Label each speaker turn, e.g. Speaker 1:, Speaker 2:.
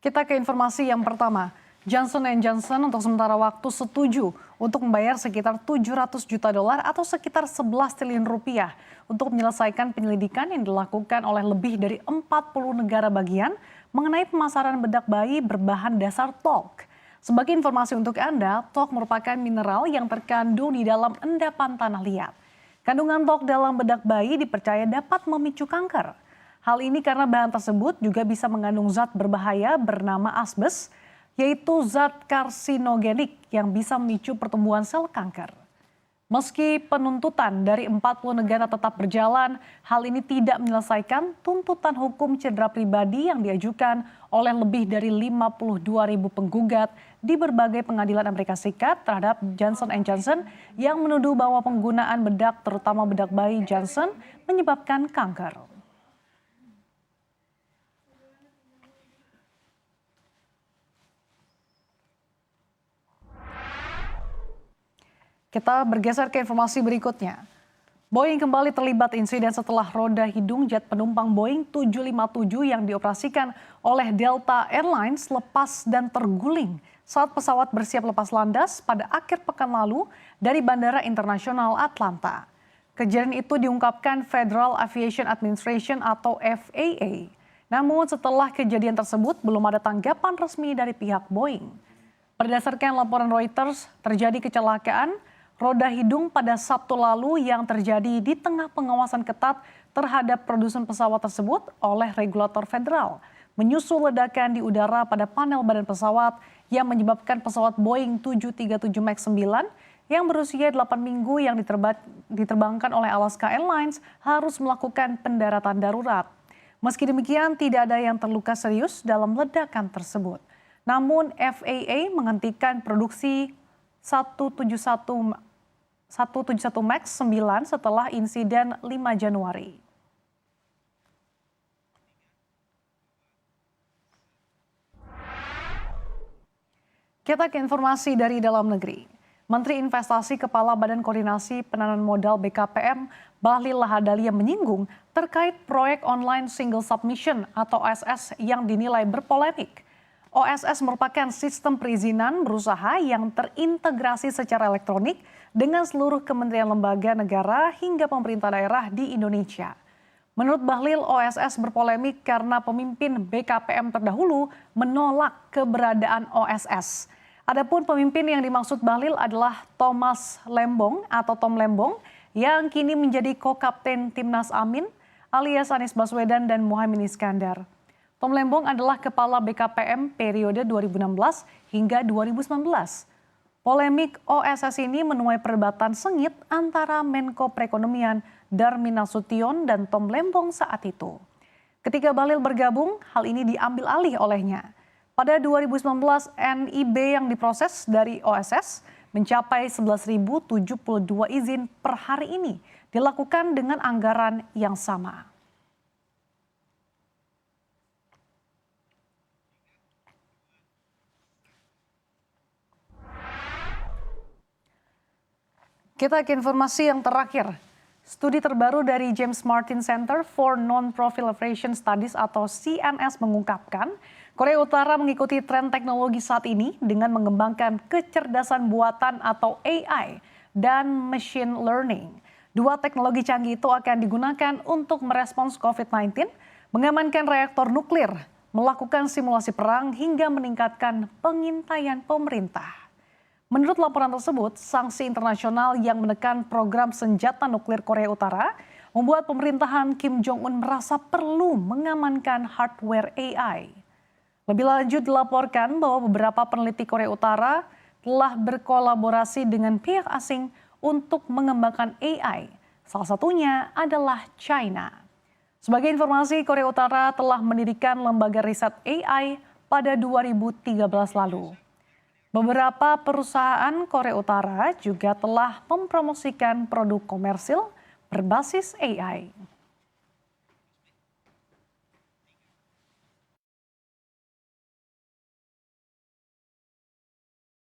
Speaker 1: Kita ke informasi yang pertama. Johnson & Johnson untuk sementara waktu setuju untuk membayar sekitar 700 juta dolar atau sekitar 11 triliun rupiah untuk menyelesaikan penyelidikan yang dilakukan oleh lebih dari 40 negara bagian mengenai pemasaran bedak bayi berbahan dasar talc. Sebagai informasi untuk Anda, talc merupakan mineral yang terkandung di dalam endapan tanah liat. Kandungan talc dalam bedak bayi dipercaya dapat memicu kanker. Hal ini karena bahan tersebut juga bisa mengandung zat berbahaya bernama asbes, yaitu zat karsinogenik yang bisa memicu pertumbuhan sel kanker. Meski penuntutan dari 40 negara tetap berjalan, hal ini tidak menyelesaikan tuntutan hukum cedera pribadi yang diajukan oleh lebih dari 52.000 penggugat di berbagai pengadilan Amerika Serikat terhadap Johnson & Johnson yang menuduh bahwa penggunaan bedak, terutama bedak bayi Johnson, menyebabkan kanker. Kita bergeser ke informasi berikutnya. Boeing kembali terlibat insiden setelah roda hidung jet penumpang Boeing 757 yang dioperasikan oleh Delta Airlines lepas dan terguling saat pesawat bersiap lepas landas pada akhir pekan lalu dari Bandara Internasional Atlanta. Kejadian itu diungkapkan Federal Aviation Administration atau FAA. Namun setelah kejadian tersebut belum ada tanggapan resmi dari pihak Boeing. Berdasarkan laporan Reuters, terjadi kecelakaan roda hidung pada Sabtu lalu yang terjadi di tengah pengawasan ketat terhadap produsen pesawat tersebut oleh regulator federal. Menyusul ledakan di udara pada panel badan pesawat yang menyebabkan pesawat Boeing 737 MAX 9 yang berusia 8 minggu yang diterbangkan oleh Alaska Airlines harus melakukan pendaratan darurat. Meski demikian, tidak ada yang terluka serius dalam ledakan tersebut. Namun FAA menghentikan produksi 171 MAX 9 setelah insiden 5 Januari. Kita ke informasi dari dalam negeri. Menteri Investasi Kepala Badan Koordinasi Penanaman Modal BKPM, Bahlil Lahadalia menyinggung terkait proyek online single submission atau OSS yang dinilai berpolemik. OSS merupakan sistem perizinan berusaha yang terintegrasi secara elektronik dengan seluruh kementerian lembaga negara hingga pemerintah daerah di Indonesia. Menurut Bahlil, OSS berpolemik karena pemimpin BKPM terdahulu menolak keberadaan OSS. Adapun pemimpin yang dimaksud Bahlil adalah Thomas Lembong atau Tom Lembong yang kini menjadi ko-kapten Timnas Amin alias Anies Baswedan dan Muhaimin Iskandar. Tom Lembong adalah kepala BKPM periode 2016 hingga 2019. Polemik OSS ini menuai perdebatan sengit antara Menko Perekonomian Darmin Nasution dan Tom Lembong saat itu. Ketika Bahlil bergabung, hal ini diambil alih olehnya. Pada 2019, NIB yang diproses dari OSS mencapai 11.072 izin per hari ini, dilakukan dengan anggaran yang sama. Kita ke informasi yang terakhir. Studi terbaru dari James Martin Center for Non-Proliferation Studies atau CNS mengungkapkan, Korea Utara mengikuti tren teknologi saat ini dengan mengembangkan kecerdasan buatan atau AI dan machine learning. Dua teknologi canggih itu akan digunakan untuk merespons COVID-19, mengamankan reaktor nuklir, melakukan simulasi perang hingga meningkatkan pengintaian pemerintah. Menurut laporan tersebut, sanksi internasional yang menekan program senjata nuklir Korea Utara membuat pemerintahan Kim Jong-un merasa perlu mengamankan hardware AI. Lebih lanjut dilaporkan bahwa beberapa peneliti Korea Utara telah berkolaborasi dengan pihak asing untuk mengembangkan AI. Salah satunya adalah China. Sebagai informasi, Korea Utara telah mendirikan lembaga riset AI pada 2013 lalu. Beberapa perusahaan Korea Utara juga telah mempromosikan produk komersil berbasis AI.